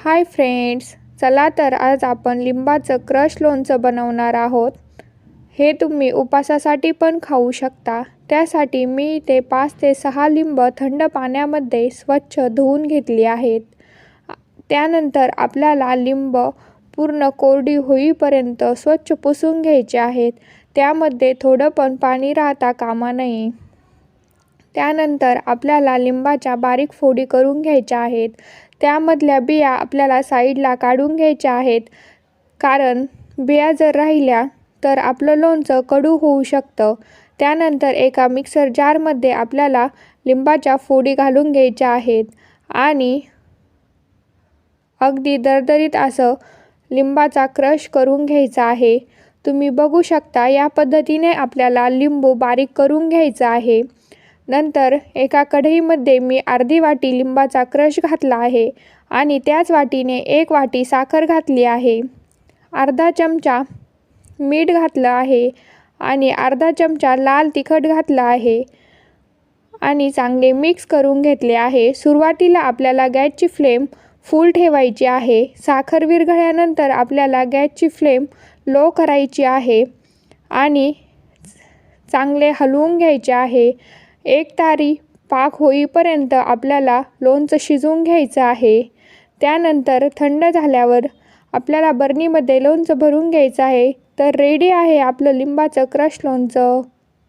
Hi friends, चला तर आज आपण लिंबाचं क्रश लोणचं बनवणार आहोत। हे तुम्ही उपासासाठी पण खाऊ शकता। त्यासाठी मी इथे 5 ते 6 लिंब थंड पाण्यामध्ये स्वच्छ धुवून घेतली आहेत। त्यानंतर आपल्याला लिंब पूर्ण कोरडी होईपर्यंत स्वच्छ पुसून घ्यायचे आहेत। त्यामध्ये थोडं पण पाणी राहता कामा नये। त्यानंतर आपल्याला लिंबाच्या बारीक फोडी करून घ्यायच्या आहेत। त्यामधल्या बिया आपल्याला साईडला काढून घ्यायच्या आहेत, कारण बिया जर राहिल्या तर आपलं लोणचं कडू होऊ शकतं। त्यानंतर एका मिक्सर जारमध्ये आपल्याला लिंबाच्या फोडी घालून घ्यायच्या आहेत आणि अगदी दरदरीत असं लिंबाचा क्रश करून घ्यायचा आहे। तुम्ही बघू शकता या पद्धतीने आपल्याला लिंबू बारीक करून घ्यायचा आहे। नंतर एका कढईमध्ये मी अर्धी वाटी लिंबाचा क्रश घातला आहे आणि त्याच वाटीने 1 वाटी साखर घातली आहे। अर्धा चमचा मीठ घातलं आहे आणि अर्धा चमचा लाल तिखट घातलं आहे आणि चांगले मिक्स करून घेतले आहे। सुरुवातीला आपल्याला गॅसची फ्लेम फुल ठेवायची आहे। साखर विरघळल्यानंतर आपल्याला गॅसची फ्लेम लो करायची आहे आणि चांगले हलवून घ्यायचे आहे। एक तारी पाक होईपर्यंत आपल्याला लोणचं शिजवून घ्यायचं आहे। त्यानंतर थंड झाल्यावर आपल्याला बरणीमध्ये लोणचं भरून घ्यायचं आहे। तर रेडी आहे आपलं लिंबाचं क्रश लोणचं।